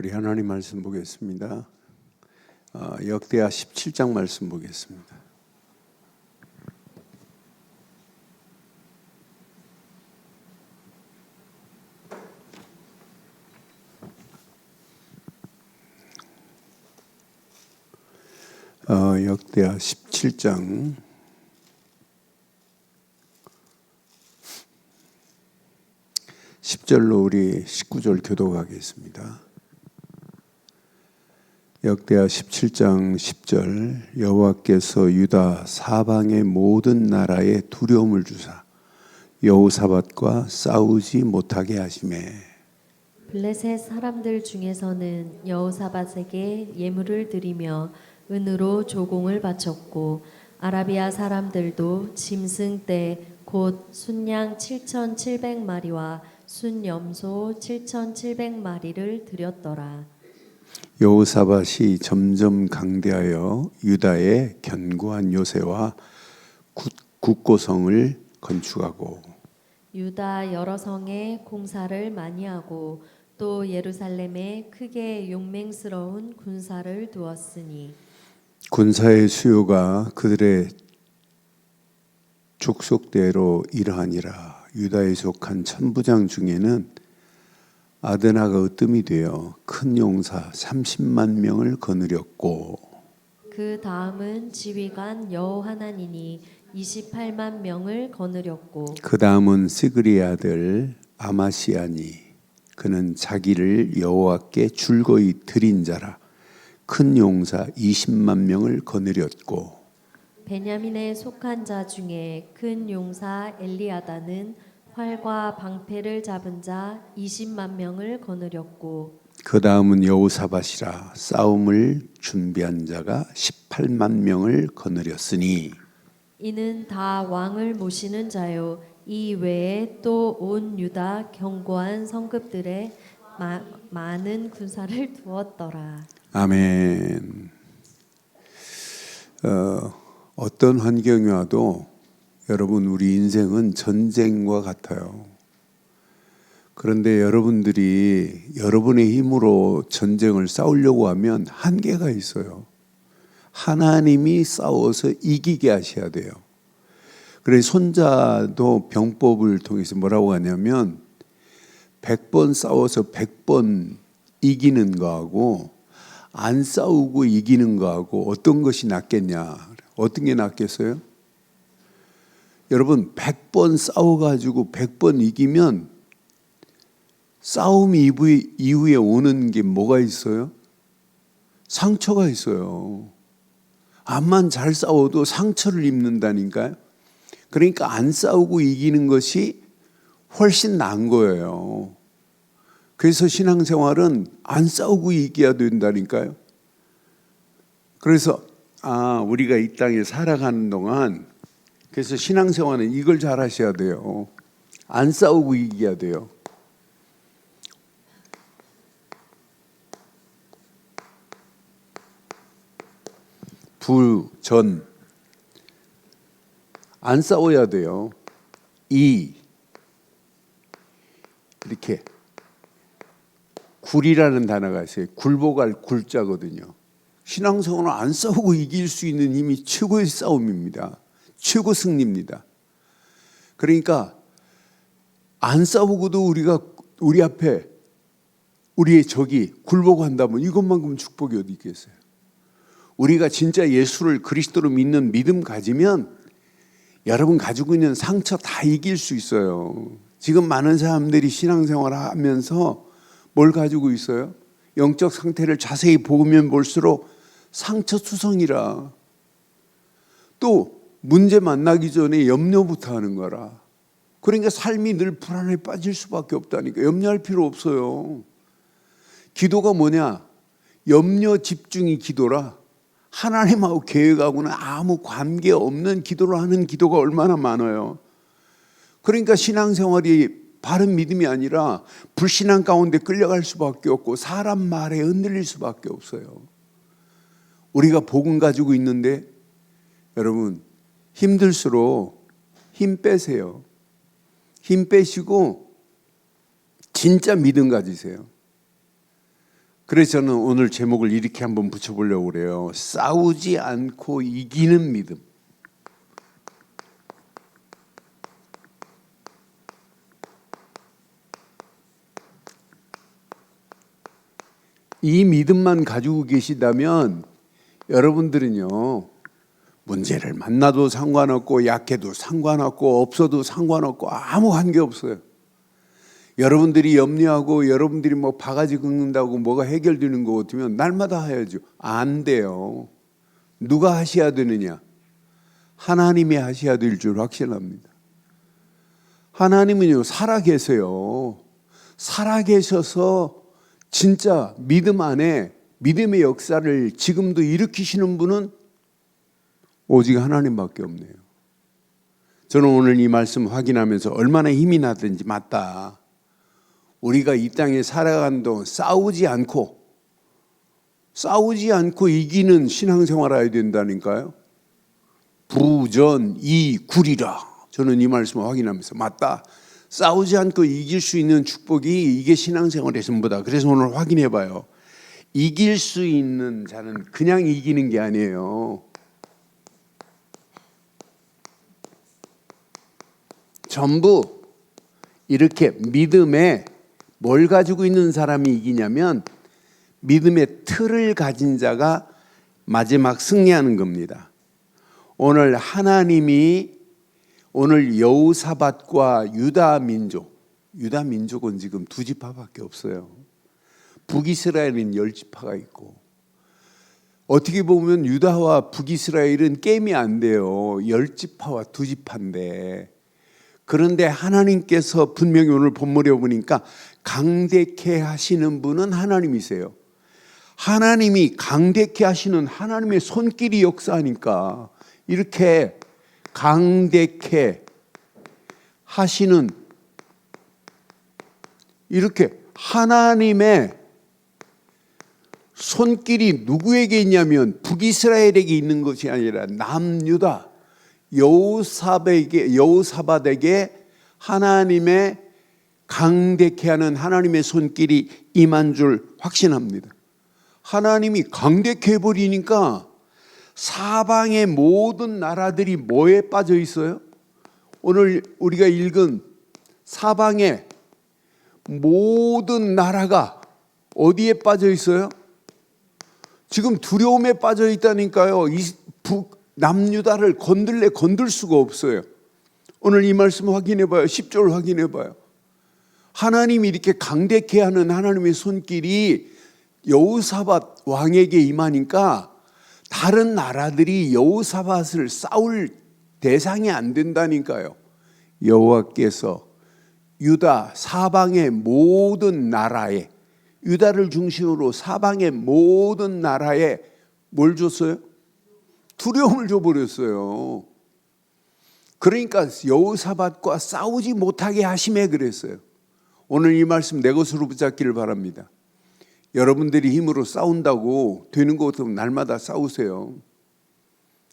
우리 하나님 말씀 보겠습니다. 역대하 17장 말씀 보겠습니다. 역대하 17장 10절로 우리 19절 교독하겠습니다. 역대하 17장 10절 여호와께서 유다 사방의 모든 나라에 두려움을 주사 여호사밧과 싸우지 못하게 하시매 블레셋 사람들 중에서는 여호사밧에게 예물을 드리며 은으로 조공을 바쳤고 아라비아 사람들도 짐승 떼 곧 순양 7,700마리와 순염소 7,700마리를 드렸더라. 여호사밧이 점점 강대하여 유다에 견고한 요새와 국고성을 건축하고 유다 여러 성에 공사를 많이 하고 또 예루살렘에 크게 용맹스러운 군사를 두었으니 군사의 수요가 그들의 족속대로 이러하니라. 유다에 속한 천부장 중에는 아드나가 으뜸이 되어 큰 용사 30만 명을 거느렸고 그 다음은 지휘관 여호하나니니 28만 명을 거느렸고 그 다음은 시그리의 아들 아마시아니 그는 자기를 여호와께 줄거이 드린 자라 큰 용사 20만 명을 거느렸고 베냐민에 속한 자 중에 큰 용사 엘리아다는 활과 방패를 잡은 자 20만 명을 거느렸고 그 다음은 여호사밧이라 싸움을 준비한 자가 18만 명을 거느렸으니 이는 다 왕을 모시는 자요 이 외에 또 온 유다 견고한 성읍들에 많은 군사를 두었더라. 아멘. 어떤 환경이 와도 여러분 우리 인생은 전쟁과 같아요. 그런데 여러분들이 여러분의 힘으로 전쟁을 싸우려고 하면 한계가 있어요. 하나님이 싸워서 이기게 하셔야 돼요. 그래서 손자도 병법을 통해서 뭐라고 하냐면 100번 싸워서 100번 이기는 거하고 안 싸우고 이기는 거하고 어떤 것이 낫겠냐. 어떤 게 낫겠어요? 여러분 100번 싸워가지고 100번 이기면 싸움 이후에 오는 게 뭐가 있어요? 상처가 있어요. 암만 잘 싸워도 상처를 입는다니까요. 그러니까 안 싸우고 이기는 것이 훨씬 나은 거예요. 그래서 신앙생활은 안 싸우고 이겨야 된다니까요. 그래서 우리가 이 땅에 살아가는 동안 그래서 신앙생활은 이걸 잘 하셔야 돼요. 안 싸우고 이겨야 돼요. 부전 안 싸워야 돼요. 이렇게 굴이라는 단어가 있어요. 굴복할 굴자거든요. 신앙생활은 안 싸우고 이길 수 있는 힘이 최고의 싸움입니다. 최고 승리입니다. 그러니까 안 싸우고도 우리 앞에 우리의 적이 굴복한다면 이것만큼 축복이 어디 있겠어요? 우리가 진짜 예수를 그리스도로 믿는 믿음 가지면 여러분 가지고 있는 상처 다 이길 수 있어요. 지금 많은 사람들이 신앙생활을 하면서 뭘 가지고 있어요? 영적 상태를 자세히 보면 볼수록 상처투성이라. 또 문제 만나기 전에 염려부터 하는 거라. 그러니까 삶이 늘 불안에 빠질 수밖에 없다니까. 염려할 필요 없어요. 기도가 뭐냐? 염려 집중이 기도라. 하나님하고 계획하고는 아무 관계없는 기도를 하는 기도가 얼마나 많아요. 그러니까 신앙생활이 바른 믿음이 아니라 불신앙 가운데 끌려갈 수밖에 없고 사람 말에 흔들릴 수밖에 없어요. 우리가 복음 가지고 있는데 여러분 힘들수록 힘 빼세요. 힘 빼시고 진짜 믿음 가지세요. 그래서 저는 오늘 제목을 이렇게 한번 붙여보려고 그래요. 싸우지 않고 이기는 믿음. 이 믿음만 가지고 계시다면 여러분들은요, 문제를 만나도 상관없고 약해도 상관없고 없어도 상관없고 아무 관계없어요. 여러분들이 염려하고 여러분들이 뭐 바가지 긁는다고 뭐가 해결되는 것 같으면 날마다 해야죠. 안 돼요. 누가 하셔야 되느냐? 하나님이 하셔야 될 줄 확신합니다. 하나님은요, 살아계세요. 살아계셔서 진짜 믿음 안에 믿음의 역사를 지금도 일으키시는 분은 오직 하나님밖에 없네요. 저는 오늘 이 말씀 확인하면서 얼마나 힘이 나든지 맞다. 우리가 이 땅에 살아가는 동안 싸우지 않고 이기는 신앙생활 해야 된다니까요. 부전이굴이라. 저는 이 말씀을 확인하면서 맞다. 싸우지 않고 이길 수 있는 축복이 이게 신앙생활의 전부다. 그래서 오늘 확인해 봐요. 이길 수 있는 자는 그냥 이기는 게 아니에요. 전부 이렇게 믿음에 뭘 가지고 있는 사람이 이기냐면 믿음의 틀을 가진 자가 마지막 승리하는 겁니다. 오늘 하나님이 오늘 여호사밧과 유다 민족은 지금 2지파밖에 없어요. 북이스라엘은 10지파가 있고, 어떻게 보면 유다와 북이스라엘은 게임이 안 돼요. 10지파와 2지파인데, 그런데 하나님께서 분명히 오늘 본문에 보니까 강대케 하시는 분은 하나님이세요. 하나님이 강대케 하시는 하나님의 손길이 역사하니까 이렇게 강대케 하시는, 이렇게 하나님의 손길이 누구에게 있냐면 북이스라엘에게 있는 것이 아니라 남유다 여호사밧에게 하나님의 강대케 하는 하나님의 손길이 임한 줄 확신합니다. 하나님이 강대케 해버리니까 사방의 모든 나라들이 뭐에 빠져 있어요? 오늘 우리가 읽은 사방의 모든 나라가 어디에 빠져 있어요? 지금 두려움에 빠져 있다니까요. 남유다를 건들 수가 없어요. 오늘 이 말씀 확인해 봐요. 10절 확인해 봐요. 하나님이 이렇게 강대케 하는 하나님의 손길이 여호사밧 왕에게 임하니까 다른 나라들이 여호사밧을 싸울 대상이 안 된다니까요. 여호와께서 유다 사방의 모든 나라에, 유다를 중심으로 사방의 모든 나라에 뭘 줬어요? 두려움을 줘버렸어요. 그러니까 여호사밧과 싸우지 못하게 하심에 그랬어요. 오늘 이 말씀 내 것으로 붙잡기를 바랍니다. 여러분들이 힘으로 싸운다고 되는 것 같으면 날마다 싸우세요.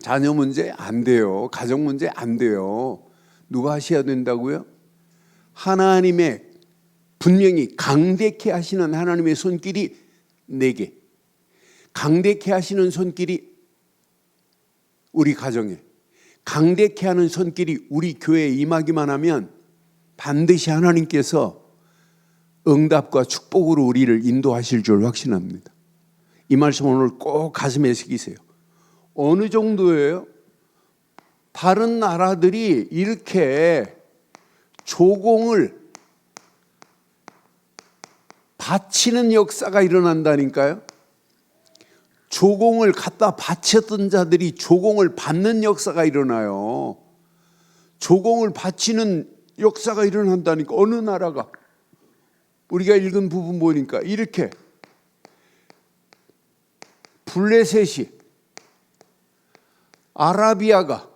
자녀 문제 안 돼요. 가정 문제 안 돼요. 누가 하셔야 된다고요? 하나님의 분명히 강대케 하시는 하나님의 손길이 내게, 강대케 하시는 손길이 우리 가정에, 강대케 하는 손길이 우리 교회에 임하기만 하면 반드시 하나님께서 응답과 축복으로 우리를 인도하실 줄 확신합니다. 이 말씀 오늘 꼭 가슴에 새기세요. 어느 정도예요? 다른 나라들이 이렇게 조공을 바치는 역사가 일어난다니까요. 조공을 갖다 바쳤던 자들이 조공을 받는 역사가 일어나요. 조공을 바치는 역사가 일어난다니까. 어느 나라가, 우리가 읽은 부분 보니까 이렇게 블레셋이, 아라비아가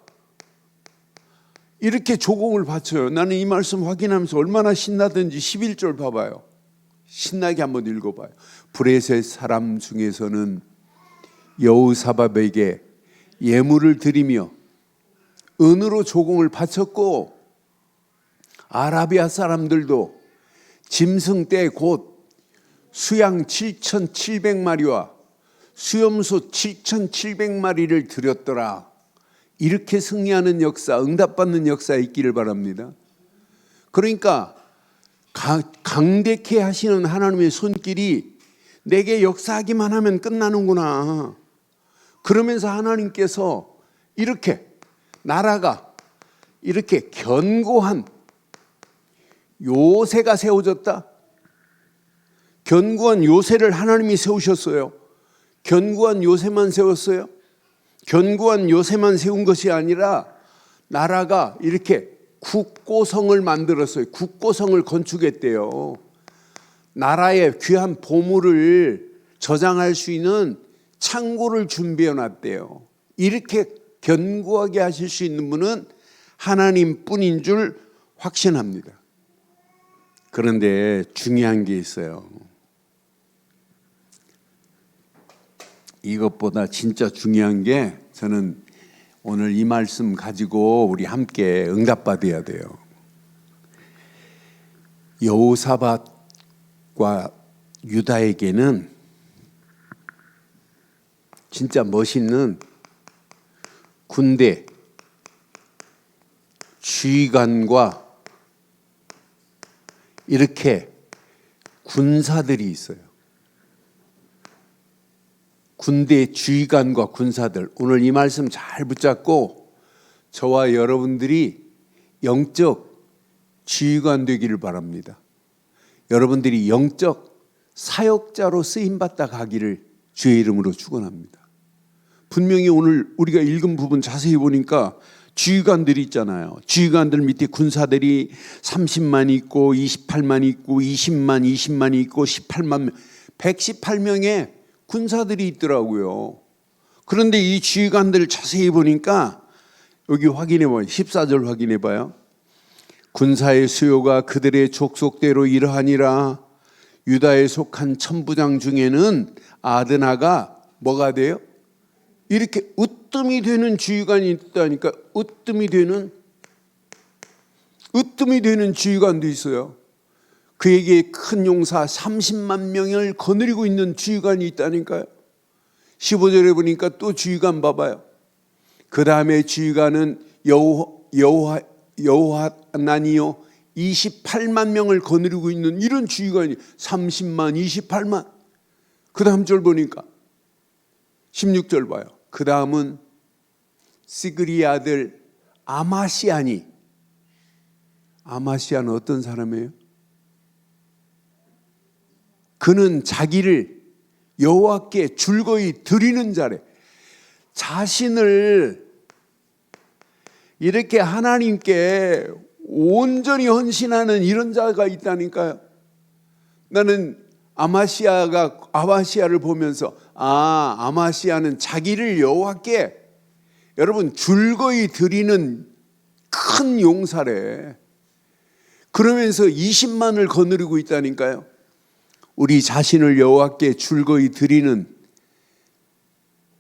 이렇게 조공을 바쳐요. 나는 이 말씀 확인하면서 얼마나 신나든지 11절 봐봐요. 신나게 한번 읽어봐요. 블레셋 사람 중에서는 여호사밧에게 예물을 드리며 은으로 조공을 바쳤고, 아라비아 사람들도 짐승 때 곧 수양 7,700마리와 수염소 7,700마리를 들였더라. 이렇게 승리하는 역사, 응답받는 역사 있기를 바랍니다. 그러니까 강대케 하시는 하나님의 손길이 내게 역사하기만 하면 끝나는구나. 그러면서 하나님께서 이렇게 나라가 이렇게 견고한 요새가 세워졌다. 견고한 요새를 하나님이 세우셨어요. 견고한 요새만 세웠어요. 견고한 요새만 세운 것이 아니라 나라가 이렇게 국고성을 만들었어요. 국고성을 건축했대요. 나라의 귀한 보물을 저장할 수 있는 창고를 준비해 놨대요. 이렇게 견고하게 하실 수 있는 분은 하나님뿐인 줄 확신합니다. 그런데 중요한 게 있어요. 이것보다 진짜 중요한 게 저는 오늘 이 말씀 가지고 우리 함께 응답받아야 돼요. 여호사밧과 유다에게는 진짜 멋있는 군대 지휘관과 이렇게 군사들이 있어요. 군대 지휘관과 군사들. 오늘 이 말씀 잘 붙잡고 저와 여러분들이 영적 지휘관 되기를 바랍니다. 여러분들이 영적 사역자로 쓰임받다 가기를 주의 이름으로 축원합니다. 분명히 오늘 우리가 읽은 부분 자세히 보니까 지휘관들이 있잖아요. 지휘관들 밑에 군사들이 30만 있고 28만 있고 20만 있고 18만 118명의 군사들이 있더라고요. 그런데 이 지휘관들 자세히 보니까 여기 확인해 봐요. 14절 확인해 봐요. 군사의 수요가 그들의 족속대로 이러하니라. 유다에 속한 천부장 중에는 아드나가 뭐가 돼요? 이렇게 으뜸이 되는 지휘관이 있다니까. 으뜸이 되는 지휘관도 있어요. 그에게 큰 용사 30만 명을 거느리고 있는 지휘관이 있다니까요. 15절에 보니까 또 지휘관 봐봐요. 그 다음에 지휘관은 여호하나니요 28만 명을 거느리고 있는 이런 지휘관이 30만 28만. 그 다음 절 보니까 16절 봐요. 그 다음은 시그리 아들 아마시아니. 아마시아는 어떤 사람이에요? 그는 자기를 여호와께 줄거이 드리는 자래. 자신을 이렇게 하나님께 온전히 헌신하는 이런 자가 있다니까요. 나는 아마시아를 보면서 아마시아는 자기를 여호와께 여러분 줄거이 드리는 큰 용사래. 그러면서 20만을 거느리고 있다니까요. 우리 자신을 여호와께 줄거이 드리는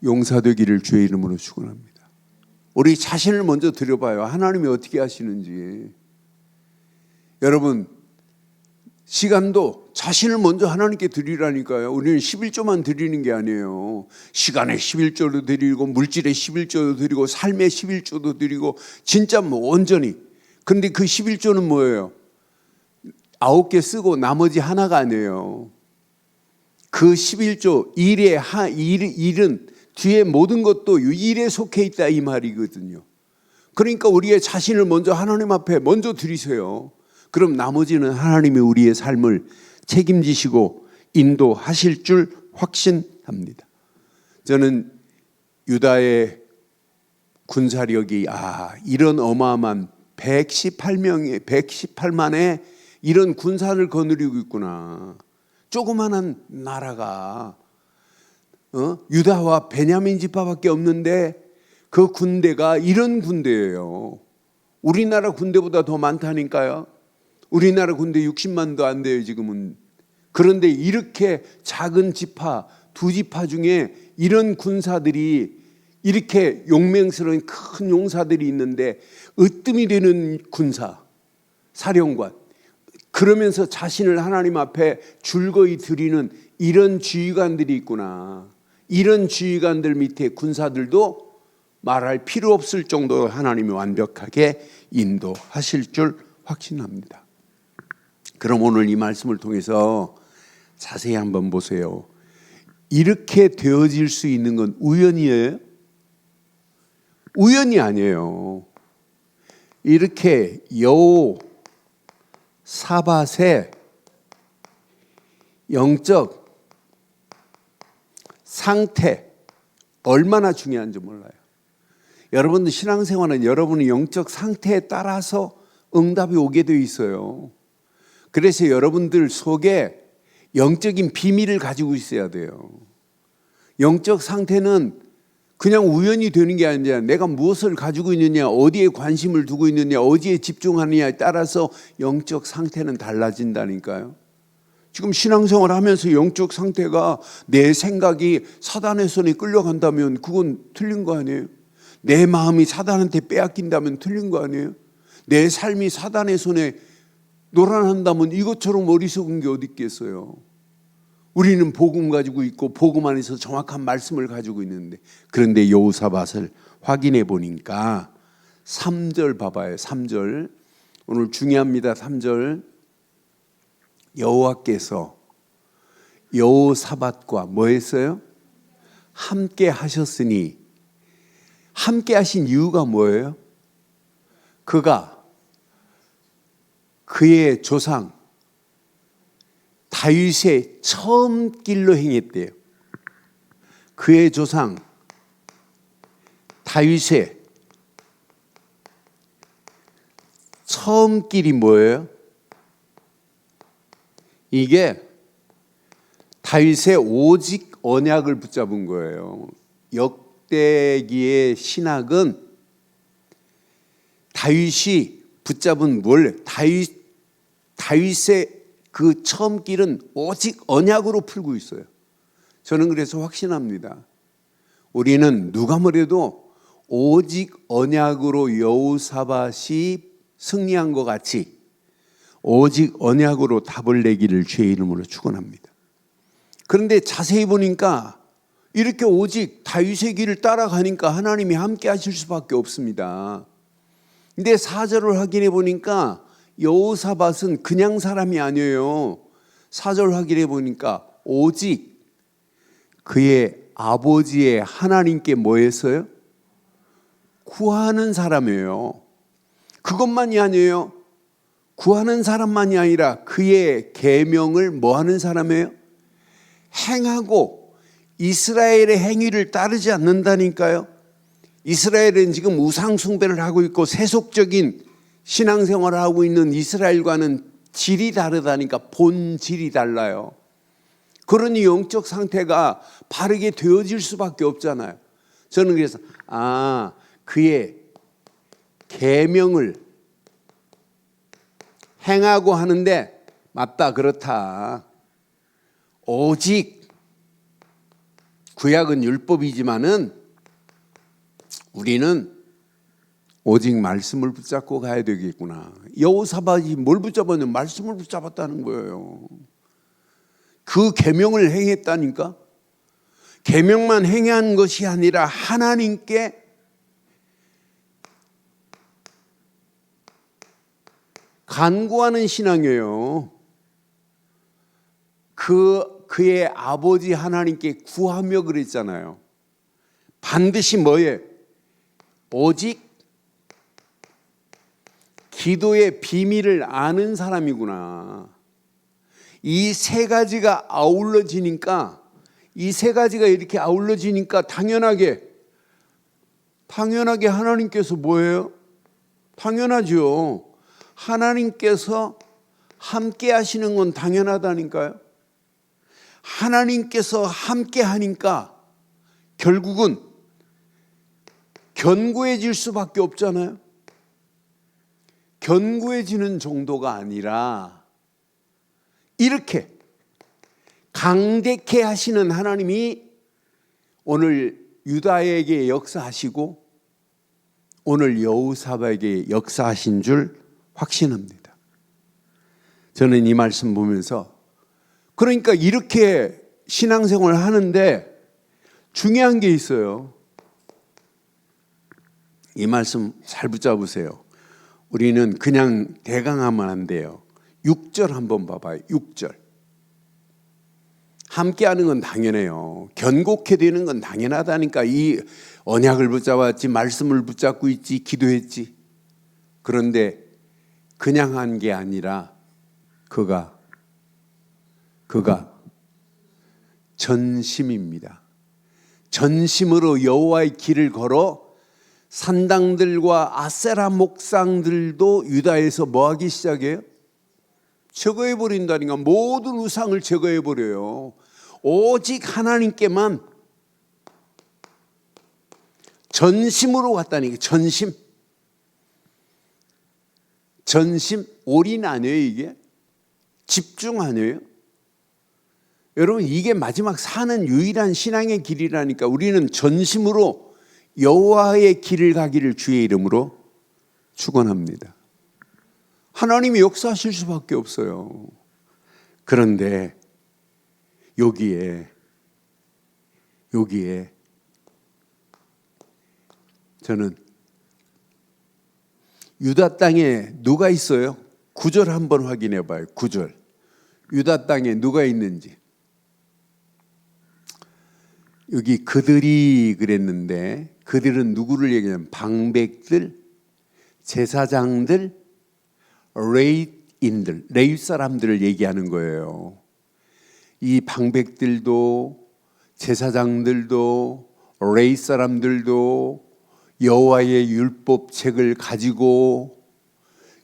용사 되기를 주의 이름으로 축원합니다. 우리 자신을 먼저 드려봐요. 하나님이 어떻게 하시는지. 여러분 시간도 자신을 먼저 하나님께 드리라니까요. 우리는 11조만 드리는 게 아니에요. 시간에 11조도 드리고 물질에 11조도 드리고 삶에 11조도 드리고 진짜 온전히. 그런데 그 11조는 뭐예요? 9개 쓰고 나머지 하나가 아니에요. 그 11조 일은 뒤에 모든 것도 일에 속해 있다 이 말이거든요. 그러니까 우리의 자신을 먼저 하나님 앞에 먼저 드리세요. 그럼 나머지는 하나님이 우리의 삶을 책임지시고 인도하실 줄 확신합니다. 저는 유다의 군사력이 이런 어마어마한 118만의 이런 군사를 거느리고 있구나. 조그마한 나라가 유다와 베냐민 지파밖에 없는데 그 군대가 이런 군대예요. 우리나라 군대보다 더 많다니까요. 우리나라 군대 60만도 안 돼요 지금은. 그런데 이렇게 작은 지파, 두 지파 중에 이런 군사들이 이렇게 용맹스러운 큰 용사들이 있는데 으뜸이 되는 군사, 사령관, 그 그러면서 자신을 하나님 앞에 줄거이 드리는 이런 지휘관들이 있구나. 이런 지휘관들 밑에 군사들도 말할 필요 없을 정도로 하나님이 완벽하게 인도하실 줄 확신합니다. 그럼 오늘 이 말씀을 통해서 자세히 한번 보세요. 이렇게 되어질 수 있는 건 우연이에요? 우연이 아니에요. 이렇게 여호사밧의 영적 상태 얼마나 중요한지 몰라요. 여러분들 신앙생활은 여러분의 영적 상태에 따라서 응답이 오게 되어 있어요. 그래서 여러분들 속에 영적인 비밀을 가지고 있어야 돼요. 영적 상태는 그냥 우연히 되는 게 아니라 내가 무엇을 가지고 있느냐, 어디에 관심을 두고 있느냐, 어디에 집중하느냐에 따라서 영적 상태는 달라진다니까요. 지금 신앙생활 하면서 영적 상태가 내 생각이 사단의 손에 끌려간다면 그건 틀린 거 아니에요? 내 마음이 사단한테 빼앗긴다면 틀린 거 아니에요? 내 삶이 사단의 손에 노란한다면 이것처럼 어리석은 게 어디 있겠어요? 우리는 복음 가지고 있고 복음 안에서 정확한 말씀을 가지고 있는데, 그런데 여호사밧을 확인해 보니까 3절 봐봐요. 3절 오늘 중요합니다. 3절 여호와께서 여호사밧과 뭐 했어요? 함께 하셨으니, 함께 하신 이유가 뭐예요? 그가 그의 조상 다윗의 처음 길로 행했대요. 그의 조상 다윗의 처음 길이 뭐예요? 이게 다윗의 오직 언약을 붙잡은 거예요. 역대기의 신학은 다윗이 붙잡은 다윗의 그 처음 길은 오직 언약으로 풀고 있어요. 저는 그래서 확신합니다. 우리는 누가 뭐래도 오직 언약으로 여호사밧이 승리한 것 같이 오직 언약으로 답을 내기를 주의 이름으로 축원합니다. 그런데 자세히 보니까 이렇게 오직 다윗의 길을 따라가니까 하나님이 함께 하실 수밖에 없습니다. 근데 4절을 확인해 보니까 여호사밧은 그냥 사람이 아니에요. 4절 확인해 보니까 오직 그의 아버지의 하나님께 뭐 했어요? 구하는 사람이에요. 그것만이 아니에요. 구하는 사람만이 아니라 그의 계명을 뭐 하는 사람이에요? 행하고 이스라엘의 행위를 따르지 않는다니까요. 이스라엘은 지금 우상 숭배를 하고 있고 세속적인 신앙생활을 하고 있는 이스라엘과는 질이 다르다니까. 본질이 달라요. 그러니 영적 상태가 바르게 되어질 수밖에 없잖아요. 저는 그래서 그의 계명을 행하고 하는데 맞다, 그렇다. 오직 구약은 율법이지만은 우리는 오직 말씀을 붙잡고 가야 되겠구나. 여호사밧이 뭘 붙잡았냐? 말씀을 붙잡았다는 거예요. 그 계명을 행했다니까. 계명만 행한 것이 아니라 하나님께 간구하는 신앙이에요. 그의 아버지 하나님께 구하며 그랬잖아요. 반드시 뭐예요? 오직 기도의 비밀을 아는 사람이구나. 이 세 가지가 아울러지니까, 이렇게 아울러지니까 당연하게 하나님께서 뭐예요? 당연하죠. 하나님께서 함께 하시는 건 당연하다니까요. 하나님께서 함께 하니까 결국은 견고해질 수밖에 없잖아요. 견고해지는 정도가 아니라 이렇게 강대케 하시는 하나님이 오늘 유다에게 역사하시고 오늘 여호사밧에게 역사하신 줄 확신합니다. 저는 이 말씀 보면서 그러니까 이렇게 신앙생활을 하는데 중요한 게 있어요. 이 말씀 잘 붙잡으세요. 우리는 그냥 대강하면 안 돼요. 6절 한번 봐봐요. 6절. 함께하는 건 당연해요. 견고케 되는 건 당연하다니까. 이 언약을 붙잡았지, 말씀을 붙잡고 있지, 기도했지. 그런데 그냥 한 게 아니라 그가 전심입니다. 전심으로 여호와의 길을 걸어 산당들과 아세라 목상들도 유다에서 뭐하기 시작해요? 제거해버린다니까. 모든 우상을 제거해버려요. 오직 하나님께만 전심으로 갔다니까. 전심 올인 아니에요 이게? 집중 아니에요? 여러분 이게 마지막 사는 유일한 신앙의 길이라니까. 우리는 전심으로 여호와의 길을 가기를 주의 이름으로 축원합니다. 하나님이 역사하실 수밖에 없어요. 그런데 여기에 저는 유다 땅에 누가 있어요? 9절 한번 확인해 봐요. 9절. 유다 땅에 누가 있는지. 여기 그들이 그랬는데 그들은 누구를 얘기하냐면 방백들, 제사장들, 레위인들, 레위 사람들을 얘기하는 거예요. 이 방백들도 제사장들도 레위 사람들도 여호와의 율법책을 가지고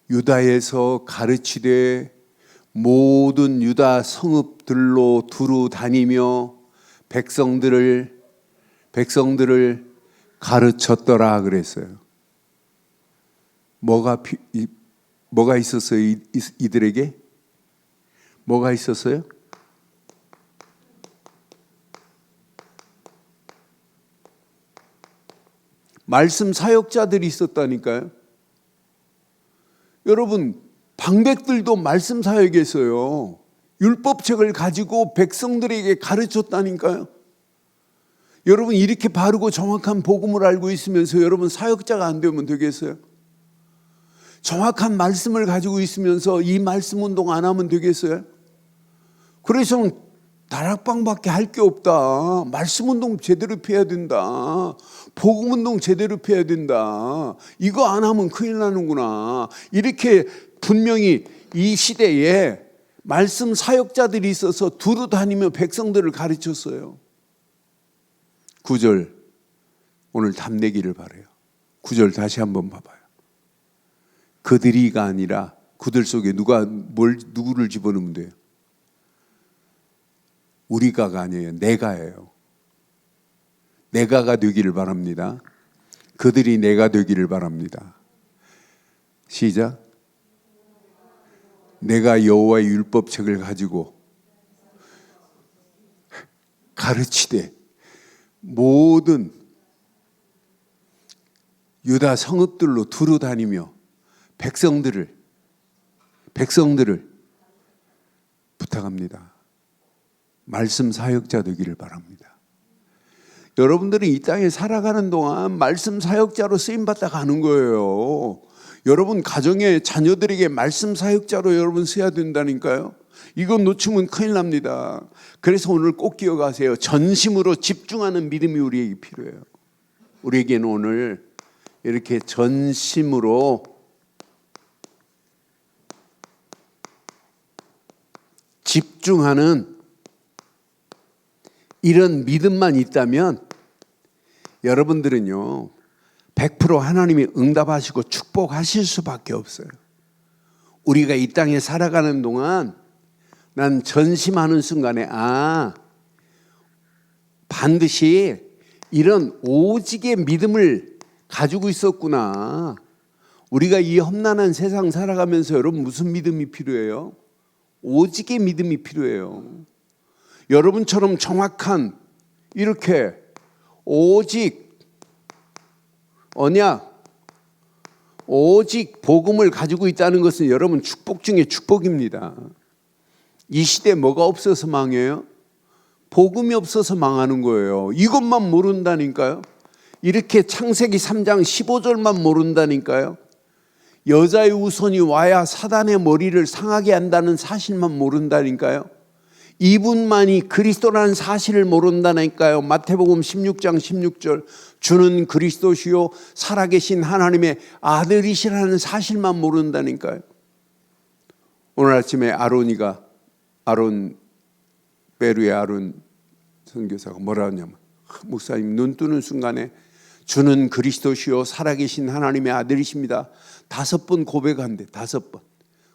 유다에서 가르치되 모든 유다 성읍들로 두루 다니며 백성들을 가르쳤더라 그랬어요. 뭐가 있었어요? 이들에게? 뭐가 있었어요? 말씀 사역자들이 있었다니까요. 여러분 방백들도 말씀 사역했어요. 율법책을 가지고 백성들에게 가르쳤다니까요. 여러분 이렇게 바르고 정확한 복음을 알고 있으면서 여러분 사역자가 안 되면 되겠어요? 정확한 말씀을 가지고 있으면서 이 말씀 운동 안 하면 되겠어요? 그래서 다락방밖에 할 게 없다. 말씀 운동 제대로 펴야 된다. 복음 운동 제대로 펴야 된다. 이거 안 하면 큰일 나는구나. 이렇게 분명히 이 시대에 말씀 사역자들이 있어서 두루 다니며 백성들을 가르쳤어요. 9절 오늘 답내기를 바라요. 9절 다시 한번 봐봐요. 그들이가 아니라 그들 속에 누구를 집어넣으면 돼요? 우리가가 아니에요. 내가예요. 내가가 되기를 바랍니다. 그들이 내가 되기를 바랍니다. 시작. 내가 여호와의 율법책을 가지고 가르치되 모든 유다 성읍들로 두루 다니며 백성들을 부탁합니다. 말씀 사역자 되기를 바랍니다. 여러분들은 이 땅에 살아가는 동안 말씀 사역자로 쓰임받아 가는 거예요. 여러분 가정의 자녀들에게 말씀 사역자로 여러분 써야 된다니까요. 이건 놓치면 큰일 납니다. 그래서 오늘 꼭 기억하세요. 전심으로 집중하는 믿음이 우리에게 필요해요. 우리에게는 오늘 이렇게 전심으로 집중하는 이런 믿음만 있다면 여러분들은요 100% 하나님이 응답하시고 축복하실 수밖에 없어요. 우리가 이 땅에 살아가는 동안 난 전심하는 순간에 반드시 이런 오직의 믿음을 가지고 있었구나. 우리가 이 험난한 세상 살아가면서 여러분 무슨 믿음이 필요해요? 오직의 믿음이 필요해요. 여러분처럼 정확한 이렇게 오직 언약 오직 복음을 가지고 있다는 것은 여러분 축복 중에 축복입니다. 이 시대에 뭐가 없어서 망해요? 복음이 없어서 망하는 거예요. 이것만 모른다니까요. 이렇게 창세기 3장 15절만 모른다니까요. 여자의 후손이 와야 사단의 머리를 상하게 한다는 사실만 모른다니까요. 이분만이 그리스도라는 사실을 모른다니까요. 마태복음 16장 16절 주는 그리스도시요 살아계신 하나님의 아들이시라는 사실만 모른다니까요. 오늘 아침에 아론 베르의 아론 선교사가 뭐라 하냐면 목사님 눈 뜨는 순간에 주는 그리스도시요 살아계신 하나님의 아들이십니다. 5번 고백한대. 5번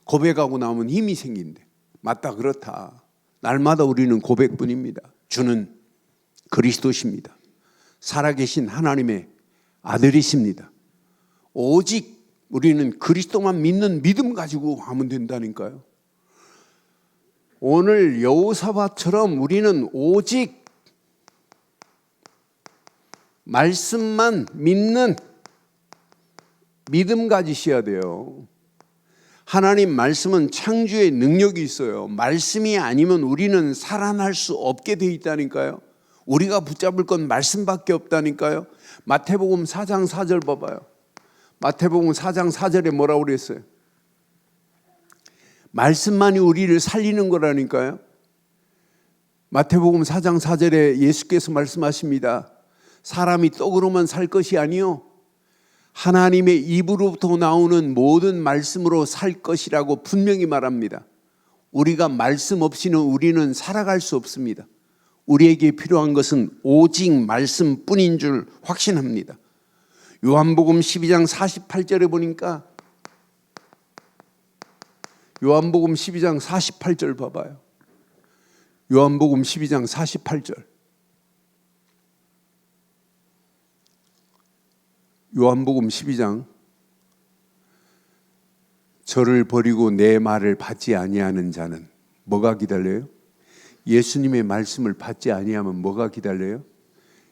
고백하고 나면 힘이 생긴대. 맞다 그렇다. 날마다 우리는 고백뿐입니다. 주는 그리스도십니다. 살아계신 하나님의 아들이십니다. 오직 우리는 그리스도만 믿는 믿음 가지고 하면 된다니까요. 오늘 여호사밧처럼 우리는 오직 말씀만 믿는 믿음 가지셔야 돼요. 하나님 말씀은 창조의 능력이 있어요. 말씀이 아니면 우리는 살아날 수 없게 돼 있다니까요. 우리가 붙잡을 건 말씀밖에 없다니까요. 마태복음 4장 4절 봐봐요. 마태복음 4장 4절에 뭐라고 그랬어요? 말씀만이 우리를 살리는 거라니까요. 마태복음 4장 4절에 예수께서 말씀하십니다. 사람이 떡으로만 살 것이 아니요 하나님의 입으로부터 나오는 모든 말씀으로 살 것이라고 분명히 말합니다. 우리가 말씀 없이는 우리는 살아갈 수 없습니다. 우리에게 필요한 것은 오직 말씀뿐인 줄 확신합니다. 요한복음 12장 48절에 보니까 요한복음 12장 48절 봐봐요. 요한복음 12장 48절. 요한복음 12장 저를 버리고 내 말을 받지 아니하는 자는 뭐가 기다려요? 예수님의 말씀을 받지 아니하면 뭐가 기다려요?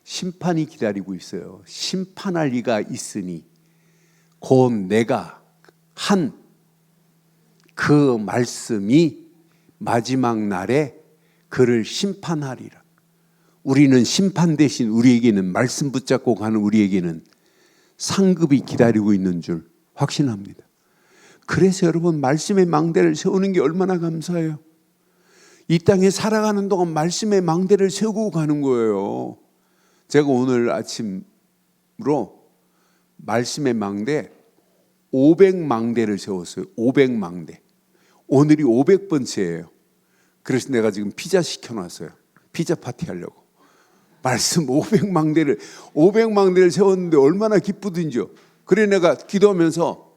심판이 기다리고 있어요. 심판할 이가 있으니 곧 내가 한 그 말씀이 마지막 날에 그를 심판하리라. 우리는 심판 대신 우리에게는 말씀 붙잡고 가는 우리에게는 상급이 기다리고 있는 줄 확신합니다. 그래서 여러분 말씀의 망대를 세우는 게 얼마나 감사해요. 이 땅에 살아가는 동안 말씀의 망대를 세우고 가는 거예요. 제가 오늘 아침으로 말씀의 망대 500망대를 세웠어요. 500망대. 오늘이 500번째예요. 그래서 내가 지금 피자 시켜놨어요. 피자 파티 하려고. 말씀 500망대를 세웠는데 얼마나 기쁘든지요. 그래 내가 기도하면서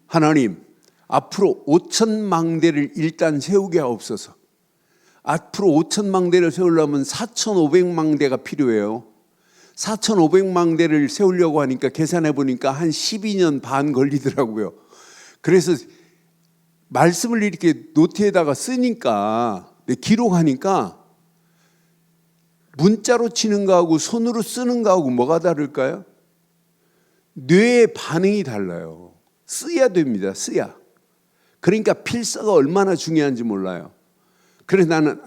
하나님 앞으로 5,000망대를 일단 세우게 하옵소서. 앞으로 5,000망대를 세우려면 4,500망대가 필요해요. 4,500망대를 세우려고 하니까 계산해 보니까 한 12년 반 걸리더라고요. 그래서 말씀을 이렇게 노트에다가 쓰니까 기록하니까 문자로 치는 거하고 손으로 쓰는 거하고 뭐가 다를까요? 뇌의 반응이 달라요. 써야 됩니다. 써야. 그러니까 필사가 얼마나 중요한지 몰라요. 그래서 나는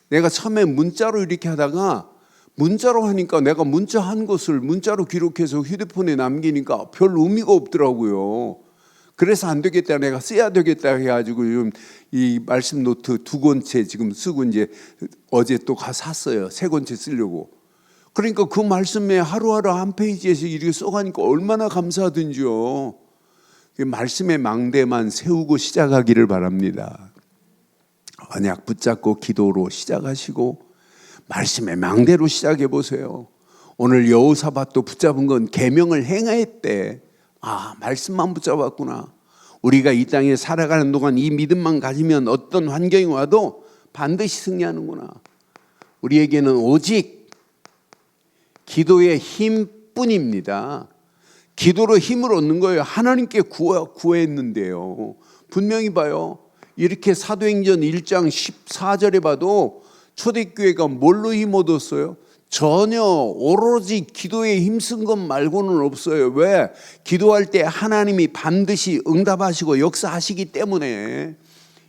내가 처음에 문자로 이렇게 하다가 문자로 하니까 내가 문자 한 것을 문자로 기록해서 휴대폰에 남기니까 별 의미가 없더라고요. 그래서 안 되겠다. 내가 써야 되겠다 해가지고 지금 이 말씀 노트 2권째 지금 쓰고 이제 어제 또 샀어요. 3권째 쓰려고. 그러니까 그 말씀에 하루하루 한 페이지에서 이렇게 써가니까 얼마나 감사하든지요. 말씀의 망대만 세우고 시작하기를 바랍니다. 언약 붙잡고 기도로 시작하시고 말씀의 망대로 시작해 보세요. 오늘 여호사밧도 붙잡은 건 계명을 행했대. 말씀만 붙잡았구나. 우리가 이 땅에 살아가는 동안 이 믿음만 가지면 어떤 환경이 와도 반드시 승리하는구나. 우리에게는 오직 기도의 힘뿐입니다. 기도로 힘을 얻는 거예요. 하나님께 구했는데요. 분명히 봐요. 이렇게 사도행전 1장 14절에 봐도 초대교회가 뭘로 힘 얻었어요? 전혀 오로지 기도에 힘쓴 것 말고는 없어요. 왜? 기도할 때 하나님이 반드시 응답하시고 역사하시기 때문에.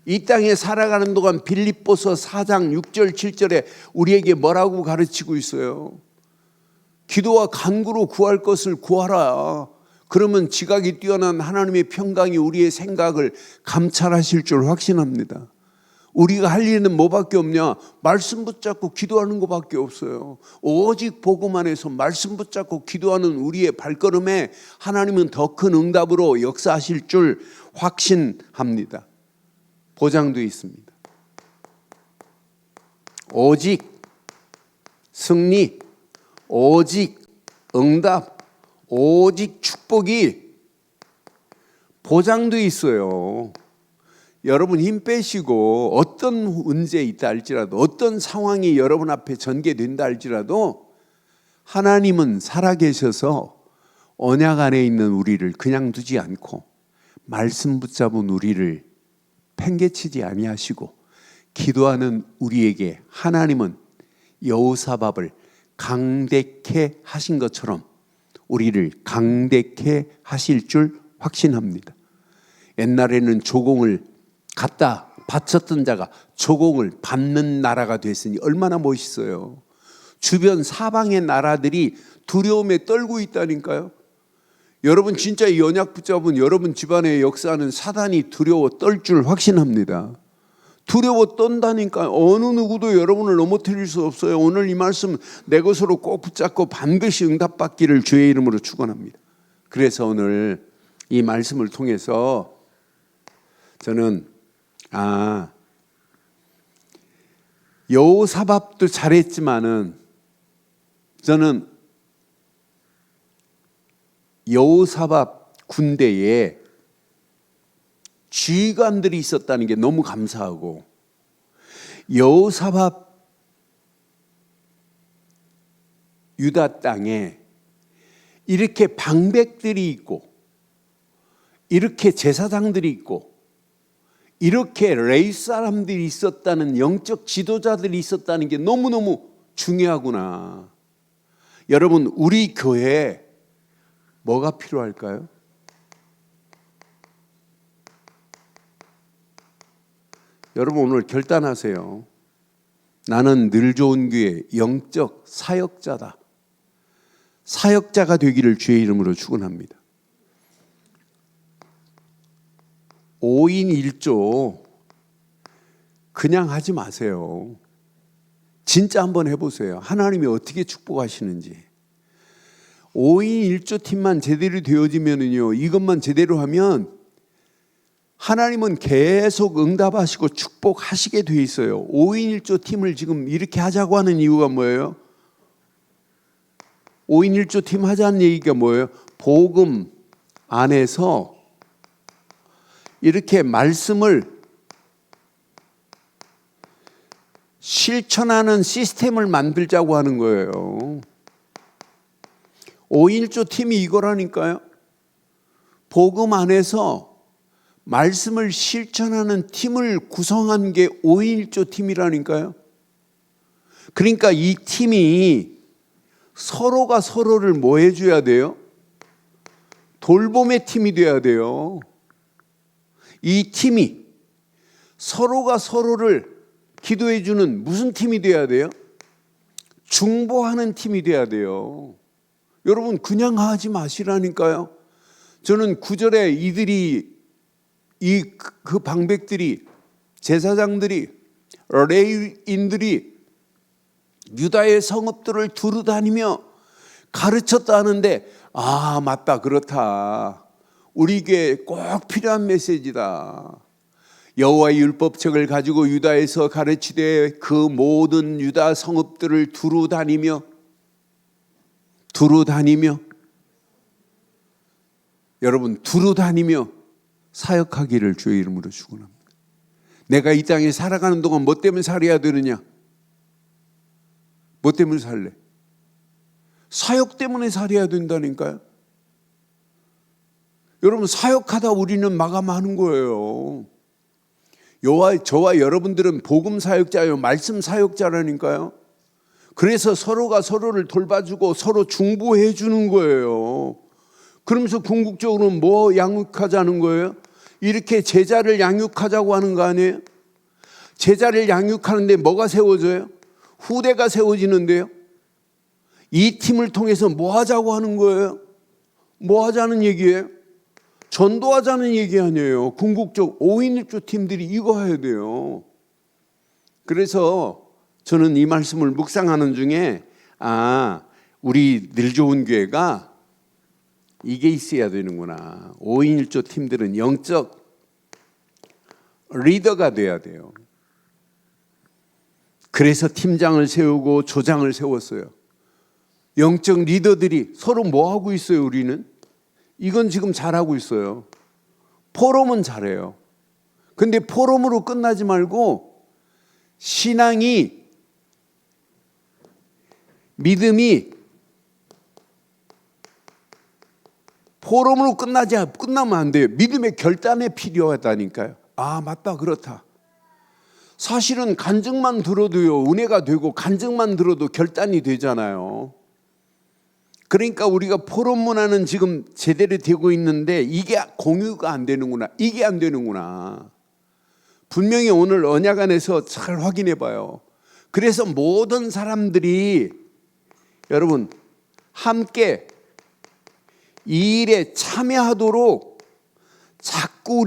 이 땅에 살아가는 동안 빌립보서 4장 6절 7절에 우리에게 뭐라고 가르치고 있어요? 기도와 간구로 구할 것을 구하라. 그러면 지각이 뛰어난 하나님의 평강이 우리의 생각을 감찰하실 줄 확신합니다. 우리가 할 일은 뭐밖에 없냐? 말씀 붙잡고 기도하는 것밖에 없어요. 오직 복음 안에서 말씀 붙잡고 기도하는 우리의 발걸음에 하나님은 더 큰 응답으로 역사하실 줄 확신합니다. 보장되어 있습니다. 오직 승리, 오직 응답, 오직 축복이 보장되어 있어요. 여러분 힘 빼시고 어떤 문제 있다 할지라도, 어떤 상황이 여러분 앞에 전개된다 할지라도 하나님은 살아계셔서 언약 안에 있는 우리를 그냥 두지 않고 말씀 붙잡은 우리를 팽개치지 아니하시고, 기도하는 우리에게 하나님은 여호사밧을 강대케 하신 것처럼 우리를 강대케 하실 줄 확신합니다. 옛날에는 조공을 갖다 바쳤던 자가 조공을 받는 나라가 됐으니 얼마나 멋있어요. 주변 사방의 나라들이 두려움에 떨고 있다니까요. 여러분 진짜 이 언약 붙잡은 여러분 집안의 역사는 사단이 두려워 떨 줄 확신합니다. 두려워 떤다니까. 어느 누구도 여러분을 넘어뜨릴 수 없어요. 오늘 이 말씀 내 것으로 꼭 붙잡고 반드시 응답받기를 주의 이름으로 축원합니다. 그래서 오늘 이 말씀을 통해서 저는 여호사밧도 잘했지만은 저는 여호사밧 군대에 지휘관들이 있었다는 게 너무 감사하고, 여호사밧 유다 땅에 이렇게 방백들이 있고, 이렇게 제사장들이 있고, 이렇게 레위 사람들이 있었다는, 영적 지도자들이 있었다는 게 너무너무 중요하구나. 여러분 우리 교회에 뭐가 필요할까요? 여러분 오늘 결단하세요. 나는 늘 좋은 교회 영적 사역자다. 사역자가 되기를 주의 이름으로 축원합니다. 5인 1조 그냥 하지 마세요. 진짜 한번 해보세요. 하나님이 어떻게 축복하시는지. 5인 1조 팀만 제대로 되어지면은요, 이것만 제대로 하면 하나님은 계속 응답하시고 축복하시게 돼 있어요. 5인 1조 팀을 지금 이렇게 하자고 하는 이유가 뭐예요? 5인 1조 팀 하자는 얘기가 뭐예요? 복음 안에서 이렇게 말씀을 실천하는 시스템을 만들자고 하는 거예요. 5인 1조 팀이 이거라니까요. 복음 안에서 말씀을 실천하는 팀을 구성한 게 5인 1조 팀이라니까요. 그러니까 이 팀이 서로가 서로를 뭐 해줘야 돼요? 돌봄의 팀이 돼야 돼요. 이 팀이 서로가 서로를 기도해 주는 무슨 팀이 돼야 돼요? 중보하는 팀이 돼야 돼요. 여러분 그냥 하지 마시라니까요. 저는 9절에 이들이 그 방백들이, 제사장들이, 레위인들이 유다의 성읍들을 두루 다니며 가르쳤다 하는데, 아 맞다, 그렇다. 우리에게 꼭 필요한 메시지다. 여호와의 율법책을 가지고 유다에서 가르치되 그 모든 유다 성읍들을 두루 다니며 여러분 두루 다니며 사역하기를 주의 이름으로 축원합니다. 내가 이 땅에 살아가는 동안 뭐 때문에 살아야 되느냐? 뭐 때문에 살래? 사역 때문에 살아야 된다니까요. 여러분 사역하다 우리는 마감하는 거예요. 저와 여러분들은 복음 사역자예요. 말씀 사역자라니까요. 그래서 서로가 서로를 돌봐주고 서로 중보해 주는 거예요. 그러면서 궁극적으로는 뭐 양육하자는 거예요? 이렇게 제자를 양육하자고 하는 거 아니에요? 제자를 양육하는데 뭐가 세워져요? 후대가 세워지는데요. 이 팀을 통해서 뭐 하자고 하는 거예요? 뭐 하자는 얘기예요? 전도하자는 얘기 아니에요. 궁극적 5인 1조 팀들이 이거 해야 돼요. 그래서 저는 이 말씀을 묵상하는 중에 우리 늘 좋은 교회가 이게 있어야 되는구나. 5인 1조 팀들은 영적 리더가 돼야 돼요. 그래서 팀장을 세우고 조장을 세웠어요. 영적 리더들이 서로 뭐 하고 있어요, 우리는? 이건 지금 잘하고 있어요. 포럼은 잘해요. 근데 포럼으로 끝나지 말고 신앙이, 믿음이 포럼으로 끝나면 안 돼요. 믿음의 결단에 필요하다니까요. 맞다, 그렇다. 사실은 간증만 들어도요, 은혜가 되고 간증만 들어도 결단이 되잖아요. 그러니까 우리가 포럼 문화는 지금 제대로 되고 있는데 이게 공유가 안 되는구나. 이게 안 되는구나. 분명히 오늘 언약 안에서 잘 확인해 봐요. 그래서 모든 사람들이 여러분 함께 이 일에 참여하도록 자꾸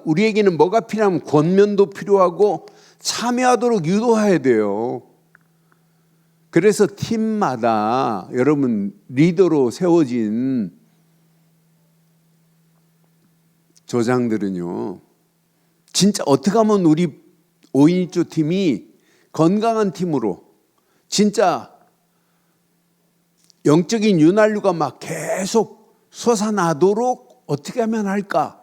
우리에게는 뭐가 필요하면 권면도 필요하고 참여하도록 유도해야 돼요. 그래서 팀마다 여러분 리더로 세워진 조장들은요, 진짜 어떻게 하면 우리 5인 1조 팀이 건강한 팀으로 진짜 영적인 윤활유가 막 계속 솟아나도록 어떻게 하면 할까?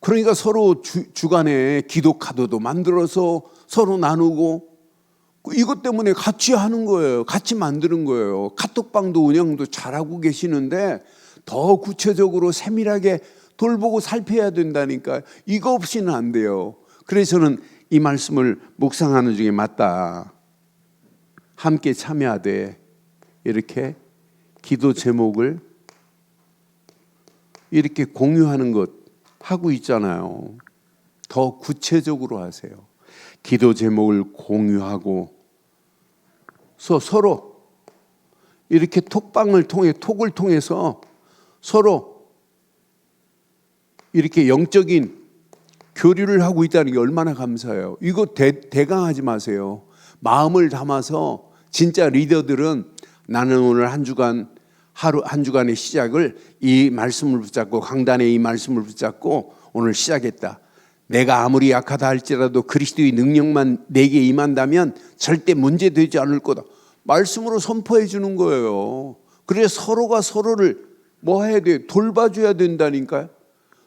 그러니까 서로 주간에 기도 카드도 만들어서 서로 나누고 이것 때문에 같이 하는 거예요. 같이 만드는 거예요. 카톡방도 운영도 잘하고 계시는데 더 구체적으로 세밀하게 돌보고 살펴야 된다니까. 이거 없이는 안 돼요. 그래서 저는 이 말씀을 묵상하는 중에 맞다. 함께 참여하되 이렇게 기도 제목을 이렇게 공유하는 것 하고 있잖아요. 더 구체적으로 하세요. 기도 제목을 공유하고 서로 이렇게 톡을 통해서 서로 이렇게 영적인 교류를 하고 있다는 게 얼마나 감사해요. 이거 대강하지 마세요. 마음을 담아서 진짜 리더들은 나는 오늘 한 주간의 시작을 이 말씀을 붙잡고 강단의 이 말씀을 붙잡고 오늘 시작했다. 내가 아무리 약하다 할지라도 그리스도의 능력만 내게 임한다면 절대 문제되지 않을 거다. 말씀으로 선포해 주는 거예요. 그래서 서로가 서로를 뭐 해야 돼요? 돌봐줘야 된다니까요.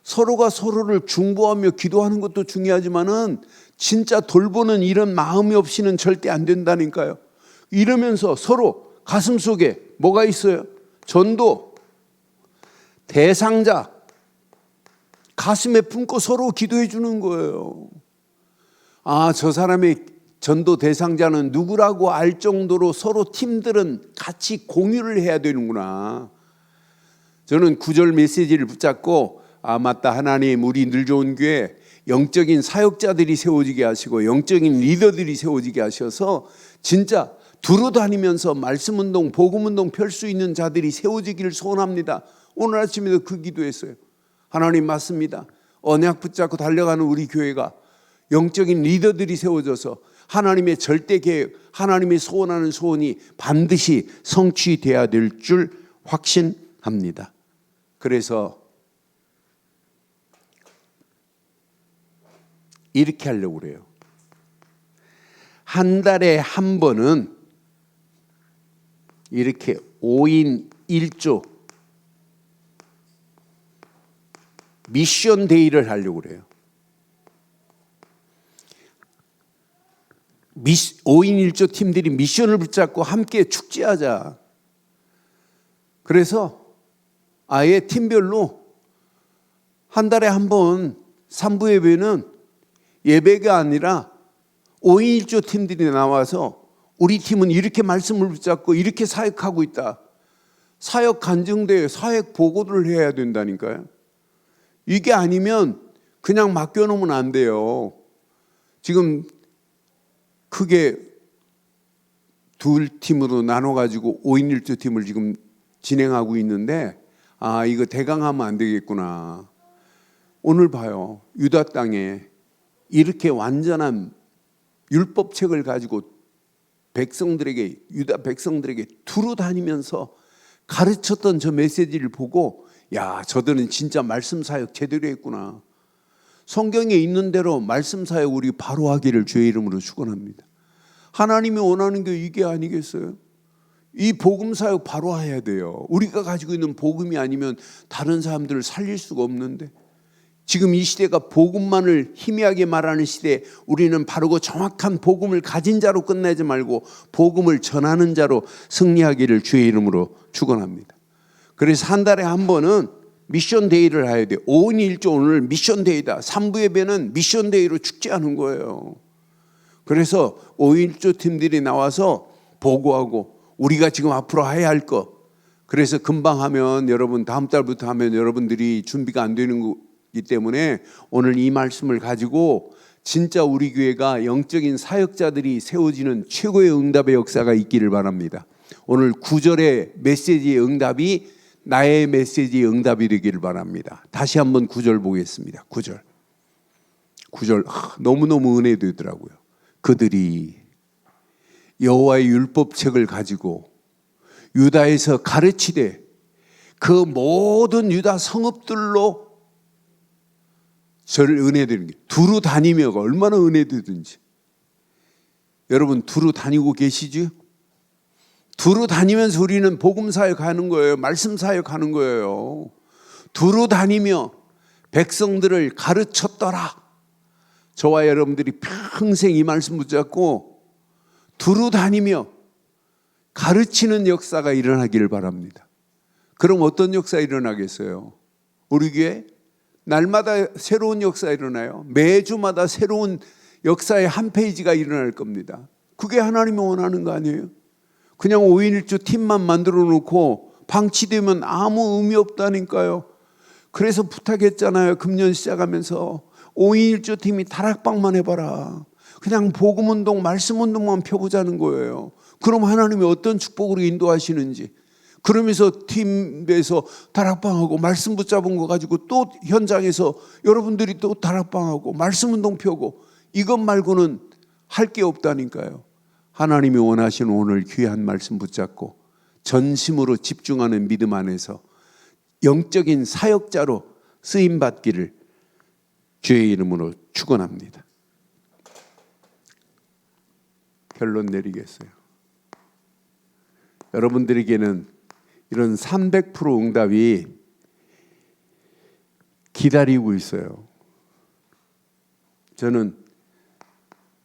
서로가 서로를 중보하며 기도하는 것도 중요하지만은 진짜 돌보는 이런 마음이 없이는 절대 안 된다니까요. 이러면서 서로 가슴 속에 뭐가 있어요? 전도, 대상자, 가슴에 품고 서로 기도해 주는 거예요. 저 사람의 전도 대상자는 누구라고 알 정도로 서로 팀들은 같이 공유를 해야 되는구나. 저는 9절 메시지를 붙잡고 맞다, 하나님 우리 늘 좋은 교회 영적인 사역자들이 세워지게 하시고 영적인 리더들이 세워지게 하셔서 진짜 두루다니면서 말씀운동, 복음운동 펼 수 있는 자들이 세워지기를 소원합니다. 오늘 아침에도 그 기도했어요. 하나님 맞습니다. 언약 붙잡고 달려가는 우리 교회가 영적인 리더들이 세워져서 하나님의 절대 계획, 하나님이 소원하는 소원이 반드시 성취되어야 될 줄 확신합니다. 그래서 이렇게 하려고 그래요. 한 달에 한 번은 이렇게 5인 1조 미션 데이를 하려고 그래요. 5인 1조 팀들이 미션을 붙잡고 함께 축제하자. 그래서 아예 팀별로 한 달에 한 번 3부 예배는 예배가 아니라 5인 1조 팀들이 나와서 우리 팀은 이렇게 말씀을 붙잡고 이렇게 사역하고 있다. 사역 간증대회, 사역 보고를 해야 된다니까요. 이게 아니면 그냥 맡겨놓으면 안 돼요. 지금 크게 두 팀으로 나눠가지고 5인 1조 팀을 지금 진행하고 있는데 이거 대강하면 안 되겠구나. 오늘 봐요. 유다 땅에 이렇게 완전한 율법책을 가지고 백성들에게, 유다 백성들에게 두루 다니면서 가르쳤던 저 메시지를 보고 야, 저들은 진짜 말씀 사역 제대로 했구나. 성경에 있는 대로 말씀 사역 우리 바로 하기를 주의 이름으로 축원합니다. 하나님이 원하는 게 이게 아니겠어요? 이 복음 사역 바로 해야 돼요. 우리가 가지고 있는 복음이 아니면 다른 사람들을 살릴 수가 없는데, 지금 이 시대가 복음만을 희미하게 말하는 시대에 우리는 바르고 정확한 복음을 가진 자로 끝내지 말고 복음을 전하는 자로 승리하기를 주의 이름으로 축원합니다. 그래서 한 달에 한 번은 미션 데이를 해야 돼요. 5인 1조 오늘 미션 데이다. 3부 예배는 미션 데이로 축제하는 거예요. 그래서 5인 1조 팀들이 나와서 보고하고 우리가 지금 앞으로 해야 할 것. 그래서 금방 하면 여러분 다음 달부터 하면 여러분들이 준비가 안 되는 거기 때문에 오늘 이 말씀을 가지고 진짜 우리 교회가 영적인 사역자들이 세워지는 최고의 응답의 역사가 있기를 바랍니다. 오늘 9절의 메시지의 응답이 나의 메시지의 응답이 되기를 바랍니다. 다시 한번 9절 보겠습니다. 9절 너무너무 은혜되더라고요. 그들이 여호와의 율법책을 가지고 유다에서 가르치되 그 모든 유다 성읍들로 저를 은혜되는 게 두루 다니며가 얼마나 은혜되든지. 여러분 두루 다니고 계시죠? 두루 다니면서 우리는 복음 사역하는 거예요. 말씀 사역하는 거예요. 두루 다니며 백성들을 가르쳤더라. 저와 여러분들이 평생 이 말씀 붙잡고 두루 다니며 가르치는 역사가 일어나기를 바랍니다. 그럼 어떤 역사 일어나겠어요? 우리 교회 날마다 새로운 역사 일어나요. 매주마다 새로운 역사의 한 페이지가 일어날 겁니다. 그게 하나님이 원하는 거 아니에요? 그냥 5인 1조 팀만 만들어 놓고 방치되면 아무 의미 없다니까요. 그래서 부탁했잖아요. 금년 시작하면서 5인 1조 팀이 다락방만 해봐라. 그냥 복음운동, 말씀운동만 펴보자는 거예요. 그럼 하나님이 어떤 축복으로 인도하시는지. 그러면서 팀에서 다락방하고 말씀 붙잡은 거 가지고 또 현장에서 여러분들이 또 다락방하고 말씀운동 펴고 이것 말고는 할 게 없다니까요. 하나님이 원하시는 오늘 귀한 말씀 붙잡고 전심으로 집중하는 믿음 안에서 영적인 사역자로 쓰임받기를 주의 이름으로 축원합니다. 결론 내리겠어요. 여러분들에게는 이런 300% 응답이 기다리고 있어요. 저는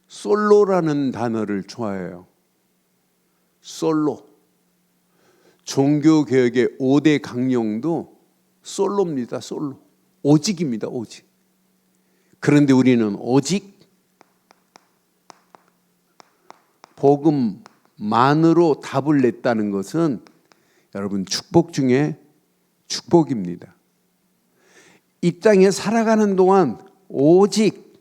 솔로라는 단어를 좋아해요. 솔로. 종교개혁의 5대 강령도 솔로입니다. 솔로. 오직입니다. 오직. 그런데 우리는 오직 복음만으로 답을 냈다는 것은 여러분 축복 중에 축복입니다. 이 땅에 살아가는 동안 오직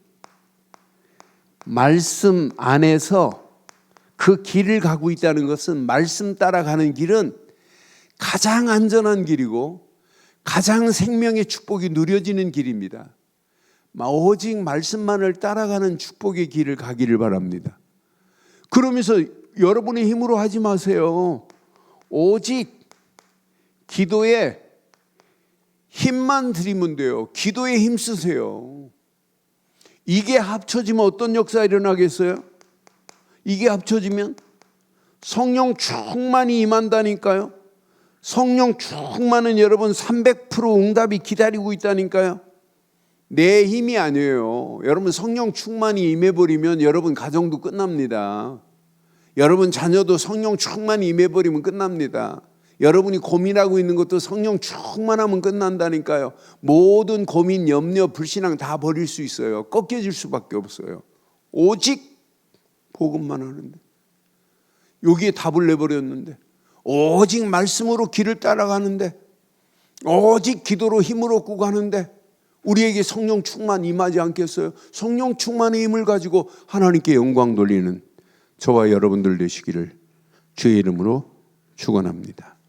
말씀 안에서 그 길을 가고 있다는 것은 말씀 따라가는 길은 가장 안전한 길이고 가장 생명의 축복이 누려지는 길입니다. 오직 말씀만을 따라가는 축복의 길을 가기를 바랍니다. 그러면서 여러분의 힘으로 하지 마세요. 오직 기도에 힘만 드리면 돼요. 기도에 힘 쓰세요. 이게 합쳐지면 어떤 역사 일어나겠어요? 이게 합쳐지면 성령 충만이 임한다니까요. 성령 충만은 여러분 300% 응답이 기다리고 있다니까요. 내 힘이 아니에요. 여러분 성령 충만이 임해버리면 여러분 가정도 끝납니다. 여러분 자녀도 성령 충만이 임해버리면 끝납니다. 여러분이 고민하고 있는 것도 성령 충만하면 끝난다니까요. 모든 고민, 염려, 불신앙 다 버릴 수 있어요. 꺾여질 수밖에 없어요. 오직 복음만 하는데. 여기에 답을 내버렸는데, 오직 말씀으로 길을 따라가는데, 오직 기도로 힘을 얻고 가는데 우리에게 성령 충만 임하지 않겠어요? 성령 충만의 힘을 가지고 하나님께 영광 돌리는 저와 여러분들 되시기를 주의 이름으로 축원합니다.